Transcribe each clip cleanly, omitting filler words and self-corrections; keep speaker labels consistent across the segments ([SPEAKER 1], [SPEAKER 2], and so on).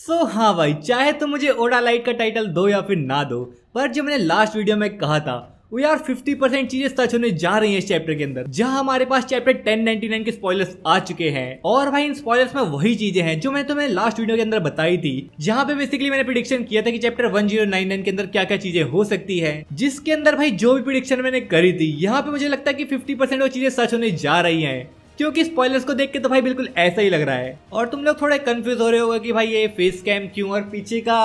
[SPEAKER 1] हाँ भाई, चाहे तो मुझे ओडा लाइट का टाइटल दो या फिर ना दो, पर जो मैंने लास्ट वीडियो में कहा था वो यार 50% चीजें सच होने जा रही हैं इस चैप्टर के अंदर, जहां हमारे पास चैप्टर 1099 के स्पॉयलर्स आ चुके हैं। और भाई इन स्पॉयलर्स में वही चीजें हैं जो मैंने तुम्हें लास्ट वीडियो के अंदर बताई थी, जहां पे बेसिकली मैंने प्रिडिक्शन किया था कि चैप्टर 1099 के अंदर क्या क्या चीजें हो सकती है, जिसके अंदर भाई जो भी प्रिडिक्शन मैंने करी थी, यहाँ पे मुझे लगता है कि 50% वो चीजें सच होने जा रही है। क्योंकि स्पॉयलर्स को देख के तो भाई बिल्कुल ऐसा ही लग रहा है। और तुम लोग थोड़े कंफ्यूज हो रहे होगे कि भाई ये फेस कैम क्यों और पीछे का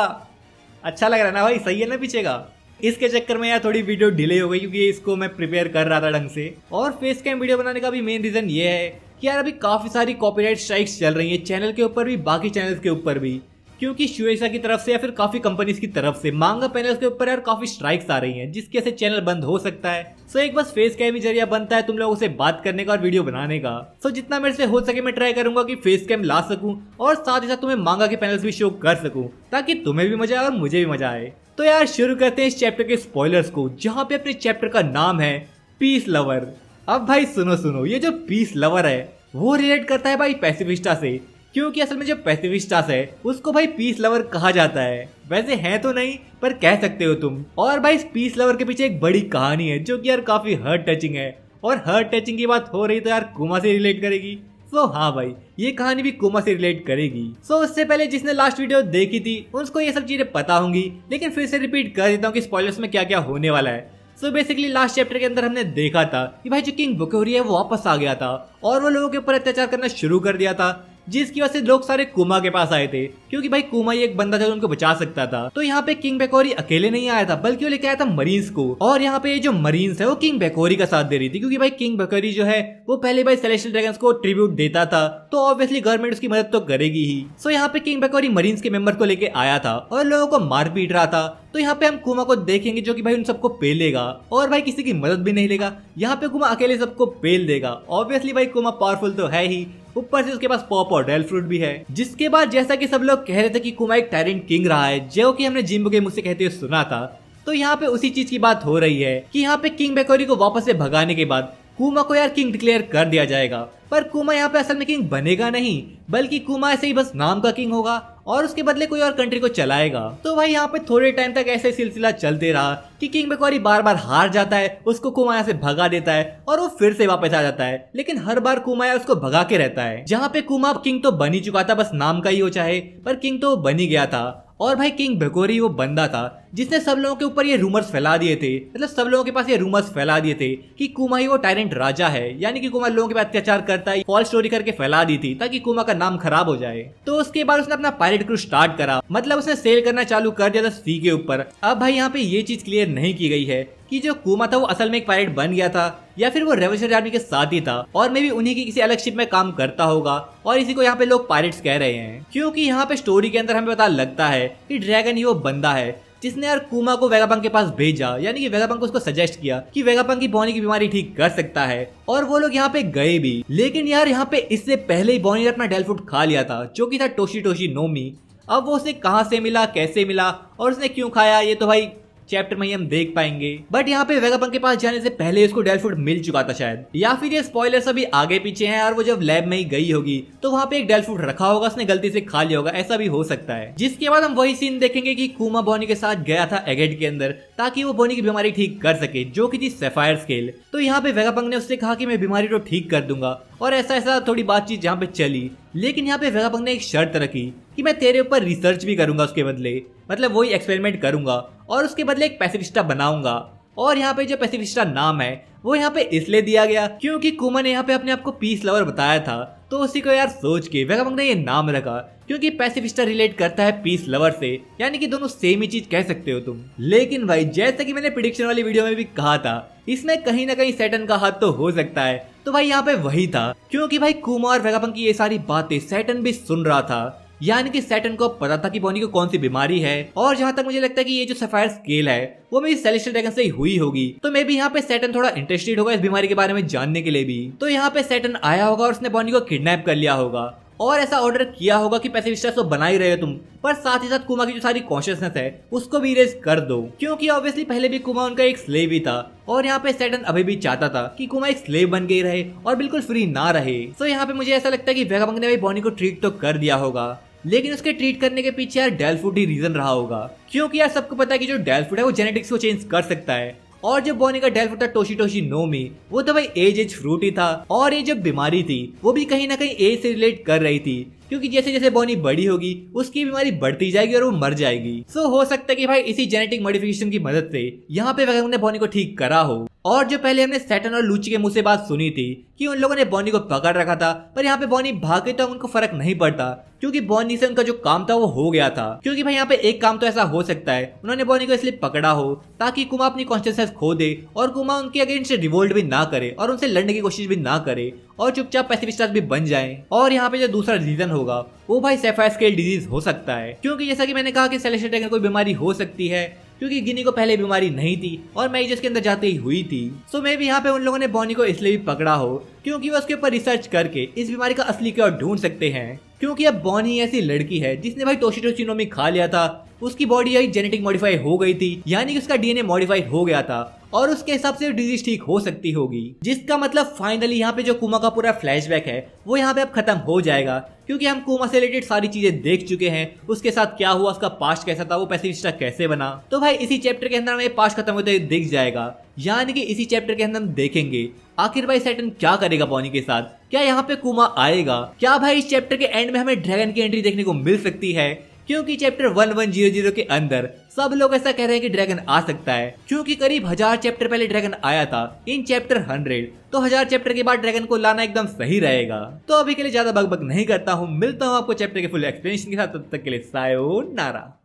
[SPEAKER 1] अच्छा लग रहा है ना भाई, सही है ना पीछे का। इसके चक्कर में यार थोड़ी वीडियो डिले हो गई क्योंकि इसको मैं प्रिपेयर कर रहा था ढंग से। और फेस कैम वीडियो बनाने का भी मेन रीजन ये है कि यार अभी काफी सारी कॉपीराइट स्ट्राइक्स चल रही है चैनल के ऊपर भी, बाकी चैनल्स के ऊपर भी, क्योंकि शुएसा की तरफ से या फिर काफी कंपनीज की तरफ से मांगा पैनल्स के ऊपर यार काफी स्ट्राइक्स आ रही हैं, जिसकी वजह से चैनल बंद हो सकता है। सो एक बस फेस कैम ही जरिया बनता है तुम लोगों से बात करने का और वीडियो बनाने का। सो जितना मेरे से हो सके मैं ट्राई करूंगा कि फेस कैम ला सकूं और साथ ही साथ तुम्हें मांगा के पैनल्स भी शो कर सकूं, ताकि तुम्हें भी मजा आए और मुझे भी मजा आए। तो यार शुरू करते हैं इस चैप्टर के स्पॉयलर्स को, जहाँ पे अपने चैप्टर का नाम है पीस लवर। अब भाई सुनो, ये जो पीस लवर है वो रिलेट करता है भाई पैसिफिस्टा से, क्योंकि असल में जो पैसिफिस्टास है उसको भाई पीस लवर कहा जाता है। वैसे है तो नहीं, पर कह सकते हो तुम। और भाई इस पीस लवर के पीछे एक बड़ी कहानी है जो कि यार काफी हार्ट टचिंग है, और हार्ट टचिंग की बात हो रही तो यार कुमा से रिलेट करेगी। हाँ भाई, ये कहानी भी कुमा से रिलेट करेगी। उससे पहले जिसने लास्ट वीडियो देखी थी उसको ये सब चीजें पता होंगी, लेकिन फिर से रिपीट कर देता हूँ कि स्पॉयलर्स में क्या क्या होने वाला है। बेसिकली लास्ट चैप्टर के अंदर हमने देखा था कि भाई जो किंग बकोरी है वो वापस आ गया था और वो लोगों के ऊपर अत्याचार करना शुरू कर दिया था, जिसकी वजह से लोग सारे कुमा के पास आए थे, क्योंकि भाई कुमा ही एक बंदा था जो उनको बचा सकता था। तो यहाँ पे किंग बेकोरी अकेले नहीं आया था, बल्कि वो लेके आया था मरीन्स को। और यहाँ पे जो मरीन्स है वो किंग बेकोरी का साथ दे रही थी, क्योंकि भाई किंग बेकोरी जो है वो पहले भाई सेलेस्टियल ड्रैगन्स को ट्रिब्यूट देता था, तो ऑब्वियसली गवर्नमेंट उसकी मदद तो करेगी ही। यहाँ पे किंग बेकोरी मरीन्स के मेंबर को लेके आया था और लोगों को मार पीट रहा था। तो यहाँ पे हम कुमा को देखेंगे जो कि भाई उन सबको पेलेगा और भाई किसी की मदद भी नहीं लेगा। यहाँ पे कुमा अकेले सबको पेल देगा। ऑब्वियसली भाई कुमा पावरफुल तो है ही, ऊपर से उसके पास पॉप और डेल फ्रूट भी है। जिसके बाद जैसा कि सब लोग कह रहे थे कि कुमा एक टायरेंट किंग रहा है, जो कि हमने जिम्बो के मुझ से कहते हुए सुना था, तो यहाँ पे उसी चीज की बात हो रही है कि यहाँ पे किंग बेकोरी को वापस से भगाने के बाद कुमा को यार किंग डिक्लेयर कर दिया जाएगा। पर कुमा यहाँ पे असल में किंग बनेगा नहीं, बल्कि कुमा ऐसे ही बस नाम का किंग होगा और उसके बदले कोई और कंट्री को चलाएगा। तो भाई यहाँ पे थोड़े टाइम तक ऐसे सिलसिला चलते रहा कि किंग बेकोरी बार बार हार जाता है, उसको कुमा यहाँ से भगा देता है और वो फिर से वापस आ जाता है, लेकिन हर बार कुमा उसको भगा के रहता है। जहाँ पे कुमा किंग तो बन ही चुका था, बस नाम का ही हो चाहे, पर किंग तो बन ही गया था। और भाई किंग बेकोरी वो बंदा था जिसने सब लोगों के ऊपर ये रूमर्स फैला दिए थे, मतलब सब लोगों के पास ये रूमर्स फैला दिए थे कि कुमा ही वो टायरेंट राजा है, यानी कि कुमा लोगों के पास अत्याचार करता है, फॉल्स स्टोरी करके फैला दी थी ताकि कुमा का नाम खराब हो जाए। तो उसके बाद उसने अपना पायरेट क्रूज स्टार्ट करा, मतलब उसने सेल करना चालू कर दिया था सी के ऊपर। अब भाई यहाँ पे ये चीज क्लियर नहीं की गई है कि जो कुमा था वो असल में एक पायरेट बन गया था या फिर वो रेवोल्यूशनरी आर्मी के साथ ही था और मे भी उन्हीं की किसी अलग शिप में काम करता होगा, और इसी को यहाँ पे लोग पायरेट्स कह रहे हैं। क्योंकि यहाँ पे स्टोरी के अंदर हमें पता लगता है कि ड्रैगन ही वो बंदा है जिसने यार कुमा को वेगापंक के पास भेजा, यानी कि वेगापंक को उसको सजेस्ट किया कि वेगापंक की बॉनी की बीमारी ठीक कर सकता है, और वो लोग यहाँ पे गए भी। लेकिन यार यहाँ पे इससे पहले ही बॉनी ने अपना डेल फ्रूट खा लिया था, जो कि था टोशी नोमी। अब वो उसे कहाँ से मिला, कैसे मिला और उसने क्यों खाया, ये तो भाई चैप्टर में ही हम देख पाएंगे। बट यहाँ पे वेगापंक के पास जाने से पहले उसको डेल फ्रूट मिल चुका था शायद, या फिर ये स्पॉयलर्स अभी आगे पीछे हैं और वो जब लैब में ही गई होगी तो वहाँ पे एक डेल फ्रूट रखा होगा, उसने गलती से खा लिया होगा, ऐसा भी हो सकता है। जिसके बाद हम वही सीन देखेंगे कि कुमा बॉनी के साथ गया था एगेट के अंदर ताकि वो बॉनी की बीमारी ठीक कर सके, जो कि थी सैफायर स्केल। तो यहाँ पे वेगापंक ने उससे कहा कि मैं बीमारी तो ठीक कर दूंगा, और ऐसा थोड़ी बातचीत जहाँ पे चली। लेकिन यहाँ पे वेगापंक ने एक शर्त रखी कि मैं तेरे ऊपर रिसर्च भी करूंगा उसके बदले, मतलब वही एक्सपेरिमेंट करूंगा और उसके बदले एक पैसिफिस्टा बनाऊंगा। और यहाँ पे जो पैसिफिस्टा नाम है वो यहाँ पे इसलिए दिया गया क्योंकि कुमा ने यहाँ पे अपने आप को पीस लवर बताया था, तो उसी को यार सोच के वेगापंक ने ये नाम रखा, क्योंकि पैसिफिस्टा रिलेट करता है पीस लवर से, यानी कि दोनों सेम ही चीज कह सकते हो तुम। लेकिन भाई जैसे कि मैंने प्रेडिक्शन वाली वीडियो में भी कहा था, इसमें कहीं ना कहीं सैटर्न का हाथ तो हो सकता है। तो भाई यहाँ पे वही था, क्योंकि भाई कुमा और वेगापंक की ये सारी बातें सैटर्न भी सुन रहा था, यानी कि सैटर्न को पता था कि बॉनी को कौन सी बीमारी है। और जहां तक मुझे लगता है कि ये जो सफायर स्केल है वो मेरी सेलेस्टियल ड्रैगन से ही हुई होगी, तो मे भी यहाँ पे सैटर्न थोड़ा इंटरेस्टेड होगा इस बीमारी के बारे में जानने के लिए भी। तो यहाँ पे सैटर्न आया होगा और उसने बॉनी को किडनैप कर लिया होगा और ऐसा ऑर्डर किया होगा कि पैसिफिस्टा तो बना ही रहे हो तुम, पर साथ ही साथ कुमा की जो सारी कॉन्शियसनेस है उसको भी इरेज कर दो, क्योंकि ऑब्वियसली पहले भी कुमा उनका एक स्लेव ही था और यहाँ पे सैटर्न अभी भी चाहता था कि कुमा एक स्लेव बन के ही रहे और बिल्कुल फ्री ना रहे। सो यहाँ पे मुझे ऐसा लगता है कि वेगापंक ने भाई बॉनी को ट्रीट तो कर दिया होगा, लेकिन उसके ट्रीट करने के पीछे यार डेल्फूट ही रीजन रहा होगा, क्योंकि यार सबको पता है कि जो डेल्फूट है वो जेनेटिक्स को चेंज कर सकता है। और जो बॉनी का डेल्फूट था टोशी नोमी, वो तो भाई एज फ्रूट ही था, और ये जो बीमारी थी वो भी कहीं ना कहीं एज से रिलेट कर रही थी, क्योंकि जैसे जैसे बॉनी बड़ी होगी उसकी बीमारी बढ़ती जाएगी और वो मर जाएगी। सो हो सकता है कि भाई इसी जेनेटिक मॉडिफिकेशन की मदद से यहाँ पे वैगन ने बॉनी को ठीक करा हो। और जो पहले हमने सैटर्न और लूची के मुंह से बात सुनी थी कि उन लोगों ने बॉनी को पकड़ रखा था, पर यहाँ पे बॉनी भागे तो उनको फर्क नहीं पड़ता, क्योंकि बॉनी से उनका जो काम था वो हो गया था। क्योंकि भाई यहाँ पे एक काम तो ऐसा हो सकता है, उन्होंने बॉनी को इसलिए पकड़ा हो ताकि कुमा अपनी कॉन्शियसनेस खो दे और कुमा उनके अगेंस्ट रिवोल्ट भी ना करे और उनसे लड़ने की कोशिश भी ना करे और चुपचाप पैसिफिस्टास भी बन जाए। और यहाँ पे जो दूसरा रीजन होगा वो भाई सेफायर स्केल डिजीज हो सकता है, क्योंकि जैसा कि मैंने कहा कि सेलेस्टियल ड्रैगन कोई बीमारी हो सकती है, क्योंकि गिनी को पहले बीमारी नहीं थी और मैजिस के अंदर जाते ही हुई थी। सो मे भी यहाँ पे उन लोगों ने बॉनी को इसलिए भी पकड़ा हो क्योंकि वो उसके ऊपर रिसर्च करके इस बीमारी का असली क्योर ढूंढ सकते हैं। क्योंकि अब बॉनी ऐसी लड़की है जिसने भाई टोशी नोमी खा लिया था, उसकी बॉडी यही जेनेटिक मॉडिफाई हो गई थी, यानी कि उसका डीएनए मॉडिफाई हो गया था और उसके हिसाब से डिजीज ठीक हो सकती होगी। जिसका मतलब फाइनली यहाँ पे जो कुमा का पूरा फ्लैशबैक है वो यहाँ पे अब खत्म हो जाएगा, क्योंकि हम कुमा से रिलेटेड सारी चीजें देख चुके हैं, उसके साथ क्या हुआ, उसका पास्ट कैसा था, वो पैसिफिस्टा कैसे बना। तो भाई इसी चैप्टर के अंदर हमें पास्ट खत्म होते हुए दिख जाएगा, यानी कि इसी चैप्टर के अंदर हम देखेंगे आखिर भाई सैटर्न क्या करेगा बॉनी के साथ। क्या यहाँ पे कुमा आएगा? क्या भाई इस चैप्टर के एंड में हमें ड्रैगन की एंट्री देखने को मिल सकती है? क्योंकि चैप्टर 1100 के अंदर सब लोग ऐसा कह रहे हैं कि ड्रैगन आ सकता है, क्योंकि करीब 1000 चैप्टर पहले ड्रैगन आया था इन चैप्टर 100, तो 1000 चैप्टर के बाद ड्रैगन को लाना एकदम सही रहेगा। तो अभी के लिए ज्यादा बकबक नहीं करता हूँ, मिलता हूँ आपको चैप्टर के फुल एक्सप्लेनेशन के साथ, तब तक के लिए सायोनारा।